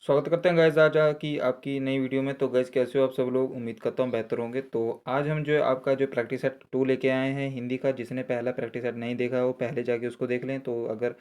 स्वागत करते हैं गाइस आज की आपकी नई वीडियो में। तो गाइस कैसे हो आप सब लोग? उम्मीद करता हूँ बेहतर होंगे। तो आज हम जो है आपका जो प्रैक्टिस सेट 2 लेके आए हैं हिंदी का। जिसने पहला प्रैक्टिस सेट नहीं देखा है वो पहले जाके उसको देख लें। तो अगर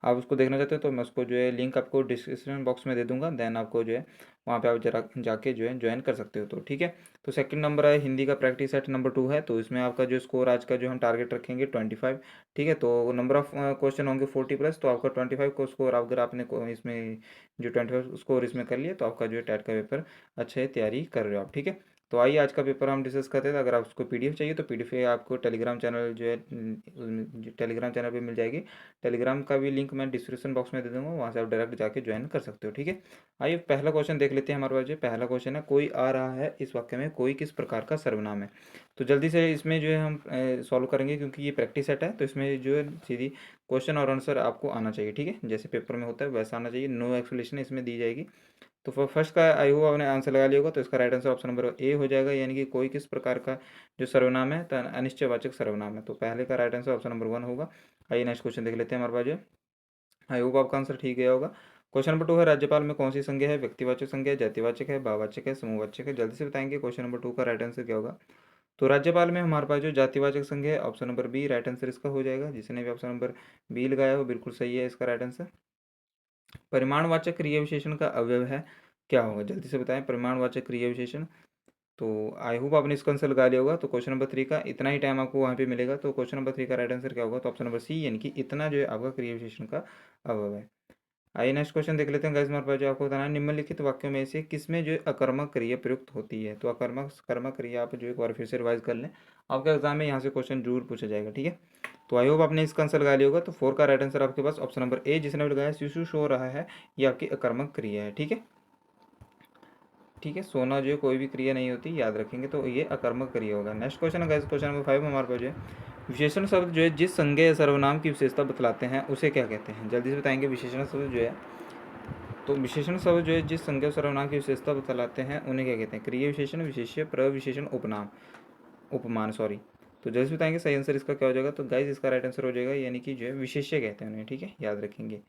आप उसको देखना चाहते हो तो मैं उसको जो है लिंक आपको डिस्क्रिप्शन बॉक्स में दे दूंगा। देन आपको जो है वहाँ पे आप जरा जाके जो है ज्वाइन कर सकते हो। तो ठीक है। तो सेकंड नंबर है हिंदी का प्रैक्टिस सेट नंबर 2 है। तो इसमें आपका जो स्कोर आज का जो हम टारगेट रखेंगे 25। ठीक है। तो नंबर ऑफ क्वेश्चन होंगे 40+। तो आपका 25 को स्कोर अगर आपने इसमें जो 25 स्कोर इसमें कर लिए तो आपका जो है टेट का पेपर अच्छे तैयारी कर रहे हो आप। ठीक है। तो आइए आज का पेपर हम डिस्कस करते हैं। तो अगर आप उसको पीडीएफ चाहिए तो पीडीएफ आपको टेलीग्राम चैनल जो है टेलीग्राम चैनल पे मिल जाएगी। टेलीग्राम का भी लिंक मैं डिस्क्रिप्शन बॉक्स में दे दूंगा, वहाँ से आप डायरेक्ट जाके ज्वाइन कर सकते हो। ठीक है। आइए पहला क्वेश्चन देख लेते हैं। हमारे पास जो पहला क्वेश्चन है, कोई आ रहा है इस वाक्य में कोई किस प्रकार का सर्वनाम है। तो जल्दी से इसमें जो है हम सॉल्व करेंगे क्योंकि ये प्रैक्टिस सेट है। तो इसमें जो है सीधी क्वेश्चन और आंसर आपको आना चाहिए। ठीक है। जैसे पेपर में होता है वैसा आना चाहिए, नो एक्सप्लेनेशन इसमें दी जाएगी। तो फर्स्ट का आई होप आपने आंसर लगा लिया होगा। तो इसका right answer option number A हो जाएगा, यानी कि कोई किस प्रकार का जो सर्वनाम है तो अनिश्चयवाचक सर्वनाम है। तो पहले का राइट आंसर ऑप्शन नंबर 1 होगा। आइए नेक्स्ट क्वेश्चन देख लेते हैं हमारे पास जो आई होप आपका आंसर ठीक गया होगा। क्वेश्चन नंबर 2 है, राज्यपाल में कौन सी संज्ञा है? व्यक्तिवाचक संज्ञा है, जातिवाचक है, भाववाचक है, समूहवाचक है। जल्दी से बताएंगे क्वेश्चन नंबर 2 का राइट आंसर क्या होगा। तो राज्यपाल में हमारे पास जो जातिवाचक संज्ञा है option number B right answer इसका हो जाएगा। जिसने भी ऑप्शन नंबर बी लगाया हो बिल्कुल सही है इसका राइट आंसर। परिमाणवाचक क्रिया विशेषण का अवयव है क्या होगा? जल्दी से बताएं परिमाणवाचक क्रिया विशेषण। तो आई होप आपने इसका आंसर लगा लिया होगा। तो क्वेश्चन नंबर 3 का इतना ही टाइम आपको वहाँ पे मिलेगा। तो क्वेश्चन नंबर 3 का राइट आंसर क्या होगा? तो ऑप्शन नंबर सी, यानी कि इतना जो है आपका क्रिया विशेषण का अवयव है। आइए नेक्स्ट क्वेश्चन देख लेते हैं गाइस। हमारे पास जो आपको बताना है, निम्नलिखित वाक्यों में से किसमें जो है अकर्मक क्रिया प्रयुक्त होती है। तो अकर्मक कर्मक क्रिया आप जो एक बार फिर से रिवाइज कर लें, आपके एग्जाम में यहाँ से क्वेश्चन जरूर पूछा जाएगा। ठीक है। तो आई होप आपने इसका आंसर लगा लिया होगा। तो 4 का राइट आंसर आपके पास ऑप्शन नंबर ए, जिसने भी लगाया शिशु सो रहा है, ये आपकी अकर्मक क्रिया है। ठीक है। ठीक है। सोना जो है कोई भी क्रिया नहीं होती, याद रखेंगे। तो ये अकर्मक क्रिया होगा। नेक्स्ट क्वेश्चन है गाइस, क्वेश्चन नंबर 5 हमारे पास जो है, विशेषण शब्द जो है जिस संज्ञा या सर्वनाम की विशेषता बतलाते हैं उसे क्या कहते हैं? जल्दी से बताएंगे। विशेषण शब्द जो है, तो विशेषण शब्द जो है जिस संज्ञा सर्वनाम की विशेषता बतलाते हैं उन्हें क्या कहते हैं? क्रिया विशेषण, विशेष्य, प्रविशेषण, उपनाम, उपमान सॉरी। तो जल्दी बताएंगे सही आंसर इसका क्या हो जाएगा। तो गाइज इसका राइट आंसर हो जाएगा, यानी कि जो है विशेष्य कहते हैं उन्हें। ठीक है, याद रखेंगे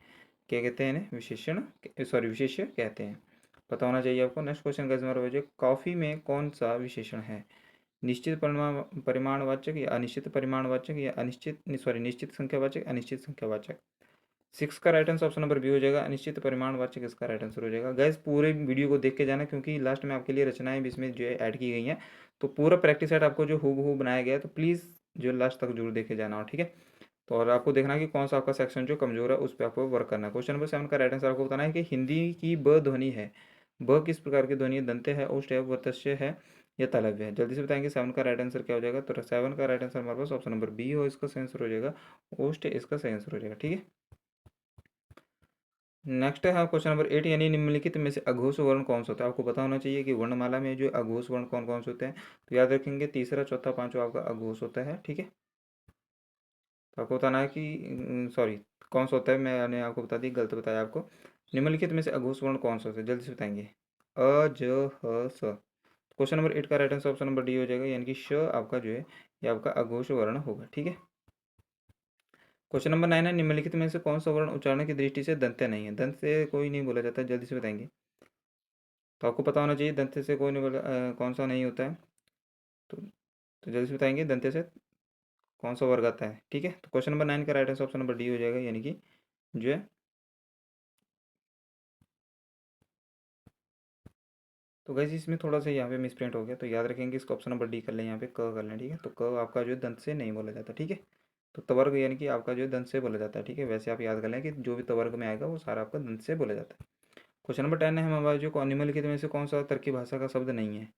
क्या कहते हैं इन्हें? विशेषण सॉरी विशेष्य कहते हैं, पता होना चाहिए आपको। नेक्स्ट क्वेश्चन गाइज हमारा हो जाएगा, कॉफी में कौन सा विशेषण है? निश्चित परिमाणवाचक या अनिश्चित परिमाणवाचक या अनिश्चित सॉरी निश्चित संख्यावाचक अनिश्चित संख्यावाचक। 6 का right answer option number B हो जाएगा, अनिश्चित परिमाणवाचक इसका राइट आंसर हो जाएगा। गैस पूरे वीडियो को देख के जाना, क्योंकि लास्ट में आपके लिए रचनाएं भी इसमें जो है ऐड की गई हैं। तो पूरा प्रैक्टिस सेट आपको जो हूबहू बनाया गया है, तो प्लीज़ जो लास्ट तक जरूर देखे जाना हो। ठीक है। तो और आपको देखना है कि कौन सा आपका सेक्शन जो कमजोर है उस पर आपको वर्क करना है। क्वेश्चन नंबर 7 का राइट आंसर आपको बताना है कि हिंदी की ब ध्वनि है, ब किस प्रकार की ध्वनि है? दंत्य है, ओष्ठ है, वतस्य है या तालव्य है? जल्दी से बताएंगे 7 का राइट आंसर क्या हो जाएगा। तो 7 का राइट आंसर हमारे पास ऑप्शन नंबर बी हो, इसका सही आंसर हो जाएगा। ओष्ठ इसका सही आंसर हो जाएगा। ठीक है। नेक्स्ट है हाँ क्वेश्चन नंबर 8, यानी निम्नलिखित में से अघोष वर्ण कौन सा होता है? आपको पता होना चाहिए कि वर्णमाला में जो अघोष वर्ण कौन कौन से होते हैं। तो याद रखेंगे तीसरा, चौथा, पांचवा आपका अघोष होता है। ठीक है। तो आपको बताना है कि सॉरी कौन सा होता है, मैंने आपको बता दी, गलत बताया आपको। निम्नलिखित में से अघोष वर्ण कौन सा होता है? जल्दी से बताएंगे। अ ज ह स। क्वेश्चन नंबर 8 का right answer option number D हो जाएगा, यानी कि श आपका जो है ये आपका अघोष वर्ण होगा। ठीक है। क्वेश्चन नंबर 9 है, निम्नलिखित में से कौन सा वर्ण उच्चारण की दृष्टि से दंत्य नहीं है? दंत से कोई नहीं बोला जाता, जल्दी से बताएंगे। तो आपको पता होना चाहिए दंत्य से कोई नहीं बोला कौन सा नहीं होता है। तो जल्दी से बताएंगे दंत्य से कौन सा वर्ग आता है। ठीक है। तो क्वेश्चन नंबर 9 का right answer option number D हो जाएगा, यानी कि जो है। तो गैस इसमें थोड़ा सा यहाँ पे मिसप्रिंट हो गया, तो याद रखेंगे इसको ऑप्शन नंबर डी कर लें, यहाँ पे क कर लें। ठीक है। तो क आपका जो है दंत से नहीं बोला जाता। ठीक है। तो तवर्ग यानी कि आपका जो है दंत से बोला जाता है। ठीक है। वैसे आप याद कर लें कि जो भी तवर्ग में आएगा वो सारा आपका दंत से बोला जाता है। क्वेश्चन नंबर 10 है हमारा जो निम्नलिखित में से कौन सा तर्की भाषा का शब्द नहीं है?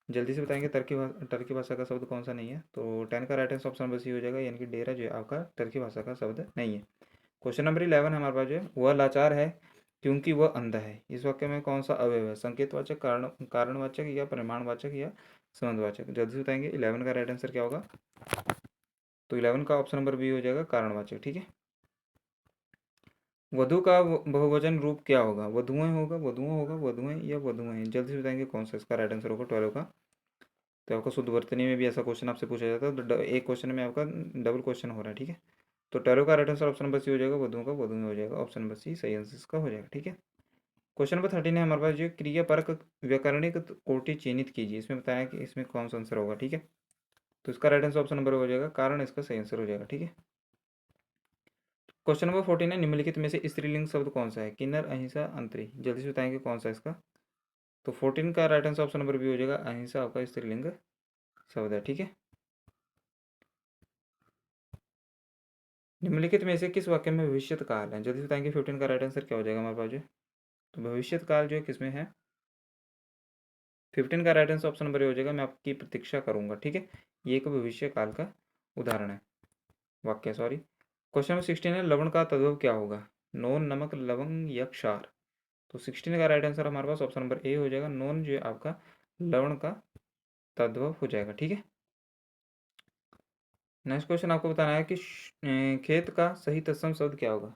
जल्दी से बताएंगे टर्की भाषा का शब्द कौन सा नहीं है। तो 10 का right answer option number C हो जाएगा, यानी कि डेरा जो है आपका टर्की भाषा का शब्द नहीं है। क्वेश्चन नंबर 11 है हमारे पास जो है, वह लाचार है क्योंकि वह अंधा है। इस वाक्य में कौन सा अवयव है? संकेतवाचक, कारणवाचक या परिमाणवाचक या संबंधवाचक? जल्दी से बताएंगे 11 का राइट आंसर क्या होगा। तो 11 का ऑप्शन नंबर बी हो जाएगा, कारणवाचक। ठीक है। वधु का बहुवचन रूप क्या होगा? वधुएं होगा, वधुओं होगा, वधुएं या वधुएं? जल्दी से बताएंगे कौन सा इसका राइट आंसर होगा 12 का। तो आपका शुद्ध वर्तनी में भी ऐसा क्वेश्चन आपसे पूछा जाता है, तो एक क्वेश्चन में आपका डबल क्वेश्चन हो रहा है। ठीक है। तो 12 का right answer option number C हो जाएगा, वधुओं का वधुएं हो जाएगा, ऑप्शन नंबर सी सही आंसर इसका हो जाएगा। ठीक है। क्वेश्चन नंबर 13 है हमारे पास जो क्रियापरक व्याकरणिक कोटि चिन्हित कीजिए। इसमें बताया कि इसमें कौन सा आंसर होगा, ठीक है। तो इसका राइट आंसर ऑप्शन नंबर हो जाएगा कारण, इसका सही आंसर हो जाएगा, ठीक है। क्वेश्चन नंबर 14 है निम्नलिखित में से स्त्रीलिंग शब्द कौन सा है? किन्नर, अहिंसा, अंतरी। जल्दी से बताएंगे कौन सा है इसका। तो 14 का right answer option number B हो जाएगा, अहिंसा आपका स्त्रीलिंग शब्द है, ठीक है। निम्नलिखित में से किस वाक्य में भविष्यत काल है? जल्दी से बताएंगे 15 का राइट आंसर क्या हो जाएगा हमारे पास जो। तो भविष्यत काल जो है किसमें है? 15 का right answer option number A हो जाएगा, मैं आपकी प्रतीक्षा करूंगा, ठीक है। ये एक भविष्य काल का उदाहरण है, वाक्य, सॉरी। क्वेश्चन नंबर 16 है लवण का तद्भव क्या होगा? नोन, नमक, लवंग या क्षार। तो 16 का राइट आंसर हमारे पास ऑप्शन नंबर ए हो जाएगा, नोन जो है आपका लवण का तद्भव हो जाएगा, ठीक है। नेक्स्ट क्वेश्चन आपको बताना है कि खेत का सही तत्सम शब्द क्या होगा?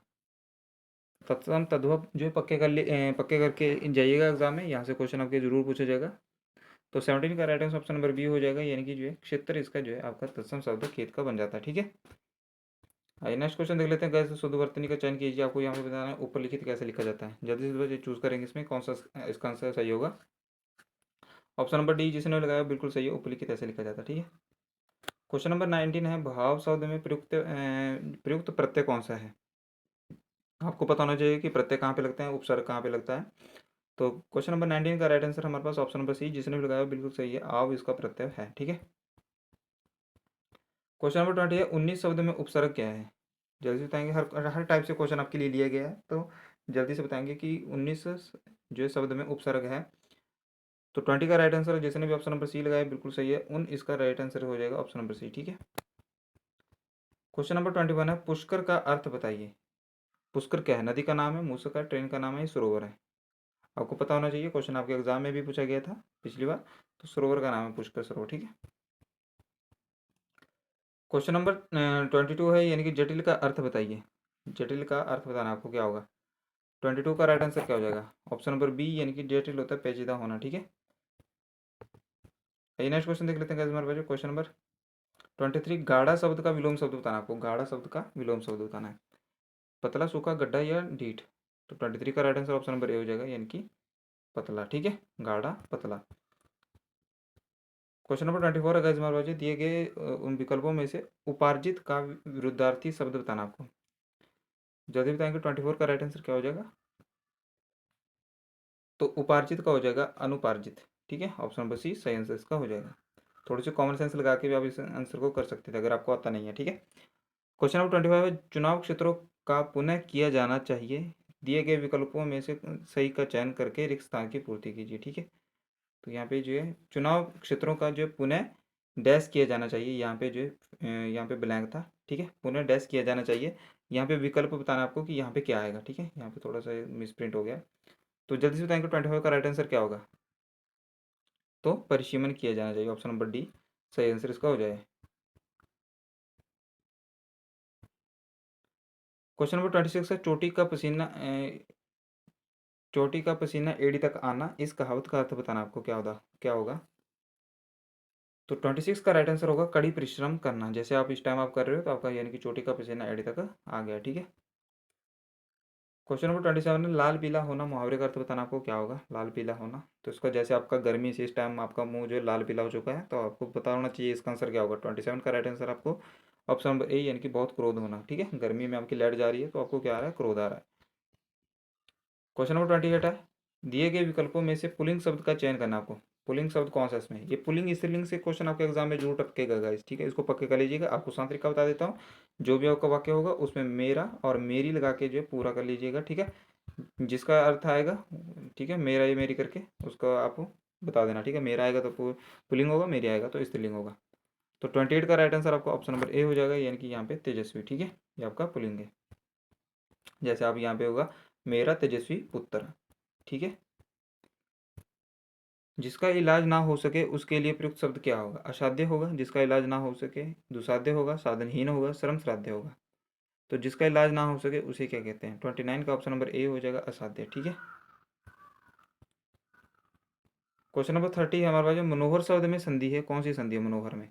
तत्सम तद्भव जो है पक्के करके जाइएगा एग्जाम में, यहाँ से क्वेश्चन आपके जरूर पूछा जाएगा। तो 17 का right answer option number B हो जाएगा, यानी कि जो है क्षेत्र इसका जो है आपका तत्सम शब्द खेत का बन जाता है, ठीक है। आइए नेक्स्ट क्वेश्चन देख लेते हैं। गैस शुद्ध वर्तनी का चयन कीजिए। आपको यहाँ पे बताना है ऊपर लिखित कैसे लिखा जाता है। जल्दी से बच्चे चूज करेंगे इसमें कौन सा इसका आंसर सही होगा। ऑप्शन नंबर डी जिसने लगाया बिल्कुल सही है, ऊपर लिखित ऐसे लिखा जाता है, ठीक है। क्वेश्चन नंबर 19 है भाव शब्द में प्रयुक्त प्रत्यय कौन सा है? आपको पता होना चाहिए कि प्रत्यय कहाँ पे लगते हैं, उपसर्ग कहाँ पे लगता है। तो क्वेश्चन नंबर 19 का राइट आंसर हमारे पास ऑप्शन नंबर सी जिसने भी लगाया बिल्कुल सही है, आव इसका प्रत्यय है, ठीक है। क्वेश्चन नंबर 20 है 19 शब्द में उपसर्ग क्या है? जल्दी से बताएंगे, हर हर टाइप से क्वेश्चन आपके लिए लिया गया है, तो जल्दी से बताएंगे कि 19 जो शब्द में उपसर्ग है। तो 20 का राइट आंसर जिसने भी ऑप्शन नंबर सी लगाया बिल्कुल सही है, उन इसका राइट आंसर हो जाएगा ऑप्शन नंबर सी, ठीक है। क्वेश्चन नंबर 21 है पुष्कर का अर्थ बताइए। पुष्कर क्या है? नदी का नाम है, मूसक है, ट्रेन का नाम है, सरोवर है। आपको पता होना चाहिए, क्वेश्चन आपके एग्जाम में भी पूछा गया था पिछली बार। तो सरोवर का नाम है पुष्कर सरोवर, ठीक है। क्वेश्चन नंबर 22 है यानी कि जटिल का अर्थ बताइए। जटिल का अर्थ बताना आपको क्या होगा। 22 का राइट आंसर क्या हो जाएगा? ऑप्शन नंबर बी यानी कि जटिल होता है पेचीदा होना, ठीक है। आइए नेक्स्ट क्वेश्चन देख लेते हैं हमारे पास। क्वेश्चन नंबर 23 गाढ़ा शब्द का विलोम शब्द बताना आपको। गाढ़ा शब्द का विलोम शब्द बताना है। पतला, सूखा, गड्ढा या ढीठ। तो 23 का right answer option number A हो जाएगा, यानी कि पतला, ठीक है। गाढ़ा, पतला। क्वेश्चन नंबर 24 है हमारे पास दिए गए उन विकल्पों में से उपार्जित का विरुद्धार्थी शब्द बताना आपको। जल्दी बताएंगे 24 का राइट आंसर क्या हो जाएगा। तो उपार्जित का हो जाएगा अनुपार्जित, ठीक है। ऑप्शन नंबर सी सही आंसर इसका हो जाएगा। थोड़ी सी कॉमन सेंस लगा के भी आप इस आंसर को कर सकते थे अगर आपको आता नहीं है, ठीक है। क्वेश्चन नंबर 25 है चुनाव क्षेत्रों का पुनः किया जाना चाहिए। दिए गए विकल्पों में से सही का चयन करके रिक्त स्थान की पूर्ति कीजिए, ठीक है। तो यहाँ पे जो है चुनाव क्षेत्रों का जो पुनः डैश किया जाना चाहिए, यहाँ पे जो है यहाँ पे ब्लैंक था, ठीक है। पुनः डैश किया जाना चाहिए। यहाँ पे विकल्प बताना आपको कि यहाँ पे क्या आएगा, ठीक है। यहाँ पे थोड़ा सा मिसप्रिंट हो गया। तो जल्दी से बताएंगे 25 का राइट आंसर क्या होगा। तो परिसीमन किया जाना चाहिए, ऑप्शन नंबर डी सही आंसर इसका हो जाए। क्वेश्चन नंबर 26 है चोटी का पसीना एड़ी तक आना, इस कहावत का अर्थ बताना आपको क्या होगा। तो 26 का राइट आंसर होगा कड़ी परिश्रम करना। जैसे आप इस टाइम आप कर रहे हो तो आपका यानी कि चोटी का पसीना एड़ी तक आ गया, ठीक है। क्वेश्चन नंबर 27 है लाल पीला होना, मुहावरे का अर्थ बताना आपको क्या होगा। लाल पीला होना, तो इसका जैसे आपका गर्मी से इस टाइम आपका मुंह जो है लाल पीला हो चुका है, तो आपको पता होना चाहिए इसका आंसर क्या होगा। 27 का राइट आंसर आपको ऑप्शन नंबर ए यानी कि बहुत क्रोध होना, ठीक है। गर्मी में आपकी लाइट जा रही है तो आपको क्या आ रहा है, क्रोध आ रहा है। क्वेश्चन नंबर 28 है दिए गए विकल्पों में से पुल्लिंग शब्द का चयन करना आपको। पुल्लिंग शब्द कौन सा इसमें? ये पुल्लिंग स्त्रीलिंग से क्वेश्चन आपके एग्जाम में जरूर टपकेगा गाइस, ठीक है। इसको पक्के कर लीजिएगा। आपको शांत तरीका बता देता हूँ। जो भी आपका वाक्य होगा उसमें मेरा और मेरी लगा के जो है पूरा कर लीजिएगा, ठीक है। जिसका अर्थ आएगा, ठीक है, मेरा या मेरी करके उसका आप बता देना, ठीक है। मेरा आएगा तो पुल्लिंग होगा, मेरी आएगा तो स्त्रीलिंग होगा। तो 28 का राइट आंसर आपका ऑप्शन नंबर ए हो जाएगा, यानी कि यहाँ पे तेजस्वी, ठीक है। ये आपका पुल्लिंग है। जैसे आप यहाँ पे होगा मेरा तेजस्वी पुत्र, ठीक है। जिसका इलाज ना हो सके उसके लिए प्रयुक्त शब्द क्या होगा। असाध्य होगा, जिसका इलाज ना हो सके। दुसाध्य होगा, साधनहीन होगा, श्रम श्राद्य होगा। तो जिसका इलाज ना हो सके उसे क्या कहते हैं। 29 का ऑप्शन नंबर ए हो जाएगा असाध्य, ठीक है। क्वेश्चन नंबर 30 है हमारे पास जो मनोहर शब्द में संधि है, कौन सी संधि है मनोहर में?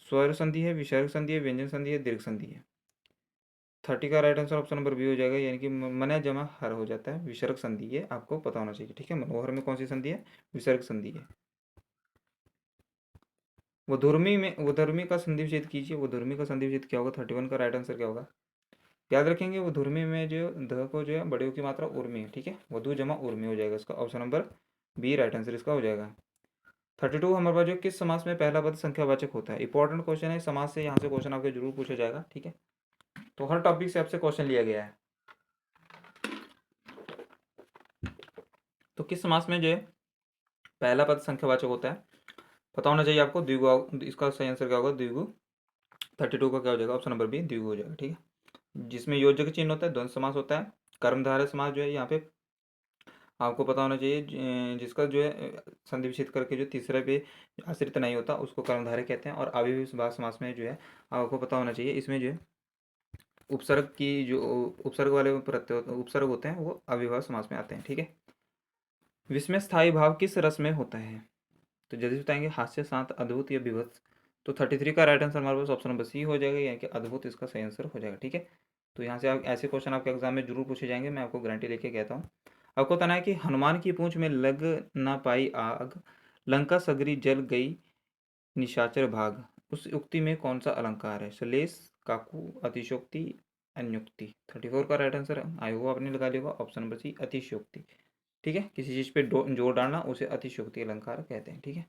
स्वर संधि है, विसर्ग संधि है, व्यंजन संधि है, दीर्घ संधि है। 30 का right answer option number B हो जाएगा, यानी कि मन जमा हर हो जाता है, विसर्ग संधि, ये आपको पता होना चाहिए। ठीक है, मनोहर में कौन सी संधि है? विसर्ग संधि है। वो धर्मी का संधि विच्छेद कीजिए। वो धर्मी का संधि विच्छेद क्या होगा? 31 का राइट आंसर क्या होगा? याद रखेंगे, वो धुर्मी में जो ध को जो है बड़े की मात्रा उर्मी है। ठीक है, वधु जमा उर्मी हो जाएगा, इसका option number B right answer इसका हो जाएगा। 32 हमारे पास जो किस समास में पहला पद संख्यावाचक होता है? इंपॉर्टेंट क्वेश्चन है, समास से यहाँ से क्वेश्चन आपके जरूर पूछा जाएगा। ठीक है, तो हर टॉपिक से आपसे क्वेश्चन लिया गया है। तो किस समास में जो है पहला पद संख्यावाचक होता है? पता होना चाहिए आपको। द्विगु, इसका सही आंसर क्या होगा? द्विगु। 32 का क्या हो जाएगा? ऑप्शन नंबर बी द्विगु हो जाएगा। ठीक है, जिसमें योजक चिन्ह होता है, द्वंद्व समास होता है। कर्मधारय समास जो है यहाँ पे आपको पता होना चाहिए, जिसका जो है संधि विच्छेद करके जो तीसरे पे आश्रित नहीं होता उसको कर्मधारय कहते हैं। और अव्ययीभाव समास में जो है आपको पता होना चाहिए, इसमें जो है उपसर्ग की जो उपसर्ग वाले प्रत्यय उपसर्ग होते हैं वो अव्ययीभाव समास में आते हैं। ठीक है, विस्मय स्थायी भाव किस रस में होता है? तो जल्दी से बताएंगे, हास्य, शांत, अद्भुत या विभत्स। तो 33 का राइट आंसर हमारे पास ऑप्शन नंबर सी हो जाएगा, यानी कि अद्भुत इसका सही आंसर हो जाएगा। ठीक है, तो यहाँ से आप ऐसे क्वेश्चन आपके एग्जाम में जरूर पूछे जाएंगे, मैं आपको गारंटी लेके कहता हूँ। आपको बताना है कि हनुमान की पूंछ में लग ना पाई आग, लंका सगरी जल गई, निशाचर भाग। उस उक्ति में कौन सा अलंकार है? सलेस, काकू, अतिशोक्ति, अन्युक्ति। 34 का राइट आंसर आई होगा आपने लगा लिया होगा, ऑप्शन नंबर सी अतिशयोक्ति। ठीक है, किसी चीज पे जोर डालना उसे अतिशयोक्ति अलंकार कहते हैं। ठीक है,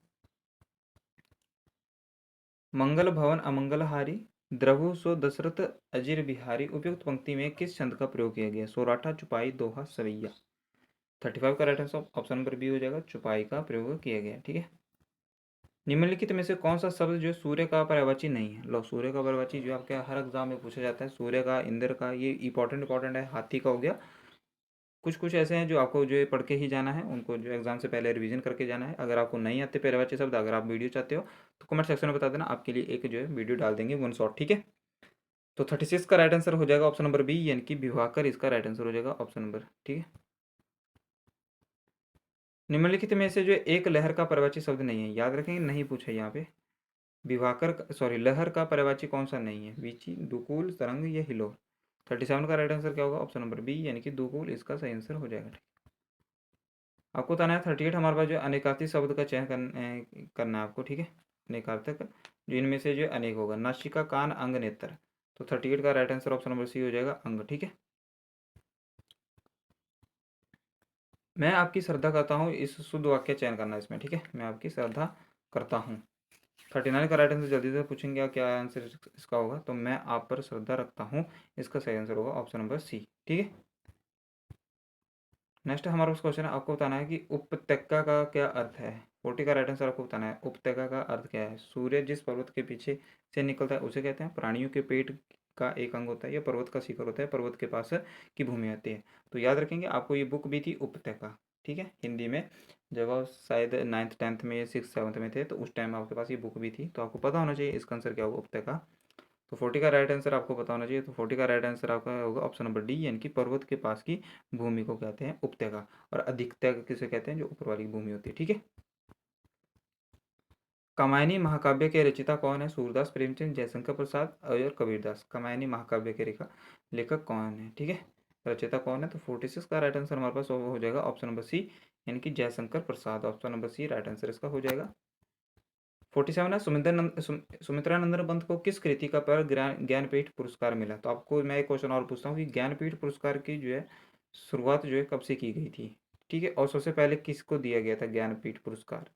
मंगल भवन अमंगलहारी, द्रभु सो दशरथ अजिर बिहारी। उपयुक्त पंक्ति में किस छंद का प्रयोग किया गया? सोराठा, चुपाई, दोहा, सवैया। 35 का right answer option number B हो जाएगा, चुपाई का प्रयोग किया गया। ठीक है, निम्नलिखित में से कौन सा शब्द जो सूर्य का पर्यायवाची नहीं है? लो, सूर्य का पर्यायवाची जो आपके हर एग्जाम में पूछा जाता है, सूर्य का, इंद्र का, ये इंपॉर्टेंट है। हाथी का हो गया। कुछ कुछ ऐसे हैं जो आपको जो है पढ़ के ही जाना है, उनको जो एग्जाम से पहले रिवीजन करके जाना है। अगर आपको नहीं आते पर्यायवाची शब्द, अगर आप वीडियो चाहते हो तो कमेंट सेक्शन में बता देना, आपके लिए एक जो है वीडियो डाल देंगे वन शॉट। ठीक है, तो 36 का राइट आंसर हो जाएगा ऑप्शन नंबर बी, यानी कि विवाहकर इसका राइट आंसर हो जाएगा, ऑप्शन नंबर। ठीक है, निम्नलिखित में से जो एक लहर का पर्यायवाची शब्द नहीं है, याद रखेंगे, नहीं पूछा यहाँ पे। विवाहकर सॉरी लहर का पर्यायवाची कौन सा नहीं है? वीची, दुकूल, तरंग या हिलोर। 37 का राइट आंसर क्या होगा? ऑप्शन नंबर बी, यानी कि दुकूल इसका सही आंसर हो जाएगा। आपको बताना है 38 हमारे पास जो अनेकार्थी शब्द का चयन करना है आपको। ठीक है, अनेकार्थक जो इनमें से जो अनेक होगा, नासिका, कान, अंग, नेत्र। तो 38 का right answer option number C हो जाएगा, अंग। ठीक है, मैं आपकी श्रद्धा करता हूँ, इस शुद्ध वाक्य चयन करना है इसमें। ठीक है, मैं आपकी श्रद्धा करता हूँ। 39 का राइट आंसर जल्दी से पूछेंगे आप, क्या आंसर इसका होगा? तो मैं आप पर श्रद्धा रखता हूँ, इसका सही आंसर होगा ऑप्शन नंबर सी। ठीक है, नेक्स्ट हमारा पास क्वेश्चन है, आपको बताना है कि उपत्यका का क्या अर्थ है? 40 का राइट आंसर आपको बताना है, उपत्यका का अर्थ क्या है? सूर्य जिस पर्वत के पीछे से निकलता है उसे कहते हैं, प्राणियों के पेट का एक अंग होता है, या पर्वत का शिखर होता है, पर्वत के पास की भूमि आती है। तो याद रखेंगे, आपको ये बुक भी थी उपत्यका। ठीक है, हिंदी में जब आप शायद 9th 10th में या 6th 7th में थे तो उस टाइम आपके पास ये बुक भी थी, तो आपको पता होना चाहिए इसका आंसर क्या होगा, उपत्यका। तो 40 का राइट आंसर आपको पता होना चाहिए, तो 40 का राइट आंसर आपका होगा ऑप्शन नंबर डी, यानी कि पर्वत के पास की भूमि को कहते हैं उपत्यका। और अधिकतर किसे कहते हैं? जो ऊपर वाली भूमि होती है। ठीक है, कामायनी महाकाव्य के रचिता कौन है? सूरदास, प्रेमचंद, जयशंकर प्रसाद और कबीरदास। कामायनी महाकाव्य के लेखक कौन है? ठीक है, रचिता कौन है? तो 46 का राइट आंसर हमारे पास हो जाएगा ऑप्शन नंबर सी, यानी कि Jaishankar Prasad. Option number C right answer इसका हो जाएगा। 47 है, सुमित्रा नंदन पंत को किस कृति का पर ज्ञानपीठ पुरस्कार मिला? तो आपको मैं एक क्वेश्चन और पूछता हूँ कि ज्ञानपीठ पुरस्कार की जो है शुरुआत जो है कब से की गई थी? ठीक है, और सबसे पहले किसको दिया गया था ज्ञानपीठ पुरस्कार?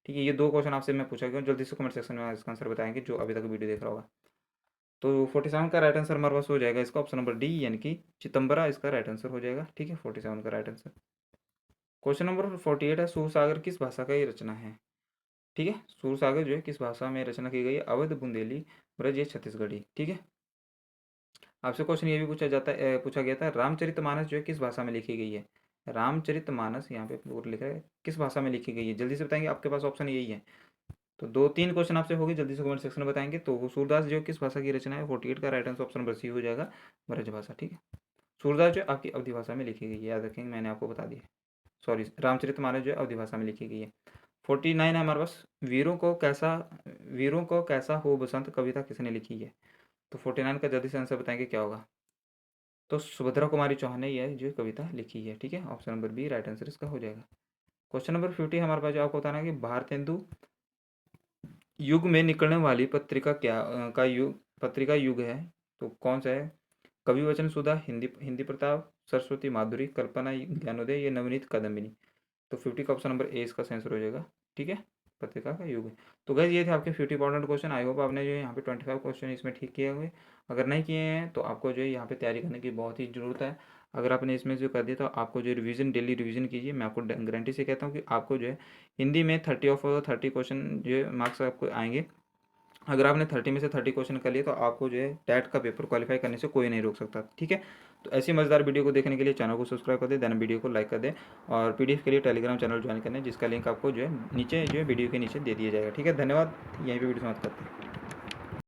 ठीक है, ये दो क्वेश्चन आपसे मैं पूछा गया, जल्दी से कमेंट सेक्शन में इसका आंसर बताएंगे जो अभी तक वीडियो देख रहा होगा। तो 47 का राइट आंसर हमारे पास हो जाएगा इसका ऑप्शन नंबर डी, यानी कि चिदम्बरा इसका राइट आंसर हो जाएगा। ठीक है, 47 का राइट आंसर। क्वेश्चन नंबर 48 है, सूरसागर किस भाषा का ये रचना है? ठीक है, सूरसागर जो है किस भाषा में रचना की गई है? अवध, बुंदेली, ब्रज या छत्तीसगढ़ी। ठीक है, आपसे क्वेश्चन ये भी पूछा जाता है, पूछा गया था, रामचरितमानस जो है किस भाषा में लिखी गई है? रामचरितमानस यहाँ पे पूरा लिखा है, किस भाषा में लिखी गई है? जल्दी से बताएंगे, आपके पास ऑप्शन यही है। तो 2 3 क्वेश्चन आपसे होगी, जल्दी से कमेंट सेक्शन में बताएंगे। तो वो सूरदास जो किस भाषा की रचना है? 48 का right answer option number C हो जाएगा, ब्रज भाषा। ठीक है, सूरदास जो आपकी अवधि भाषा में लिखी गई है, याद रखेंगे, मैंने आपको बता दिया। सॉरी, रामचरितमानस जो है अवधि भाषा में लिखी गई है। 49 है हमारे पास, वीरों को कैसा हो बसंत कविता किसने लिखी है? तो 49 का जल्दी से आंसर बताएंगे क्या होगा? तो सुभद्रा कुमारी चौहान ने यह जो कविता लिखी है। ठीक है, option number B right answer इसका हो जाएगा। क्वेश्चन नंबर 50 हमारे पास जो आपको बताना है कि भारतेंदु युग में निकलने वाली पत्रिका का युग पत्रिका युग है, तो कौन सा है? कवि वचन सुधा, हिंदी हिंदी प्रताप, सरस्वती माधुरी, कल्पना ज्ञानोदय, ये नवनीत कादम्बिनी। तो 50 का ऑप्शन नंबर ए इसका आंसर हो जाएगा। ठीक है, पत्रिका का युग है। तो गैस ये थे आपके 50 इंपॉर्टेंट क्वेश्चन। आई होप आपने जो है यहाँ पे 25 क्वेश्चन इसमें ठीक किए होंगे। अगर नहीं किए हैं तो आपको जो है यहाँ पे तैयारी करने की बहुत ही ज़रूरत है। अगर आपने इसमें जो कर दिया तो आपको जो रिवीजन डेली रिवीजन कीजिए। मैं आपको गारंटी से कहता हूँ कि आपको जो है हिंदी में 30 ऑफ 30 क्वेश्चन जो है मार्क्स आपको आएंगे। अगर आपने 30 में से 30 क्वेश्चन कर लिए तो आपको जो है टैट का पेपर क्वालिफाई करने से कोई नहीं रोक सकता। ठीक है, तो ऐसी मज़ेदार वीडियो को देखने के लिए चैनल को सब्सक्राइब कर दे, देन वीडियो को लाइक कर दे, और पीडीएफ के लिए टेलीग्राम चैनल ज्वाइन करने जिसका लिंक आपको जो है नीचे जो है वीडियो के नीचे दे दिया जाएगा। ठीक है, धन्यवाद। यहीं पे वीडियो समाप्त करते हैं।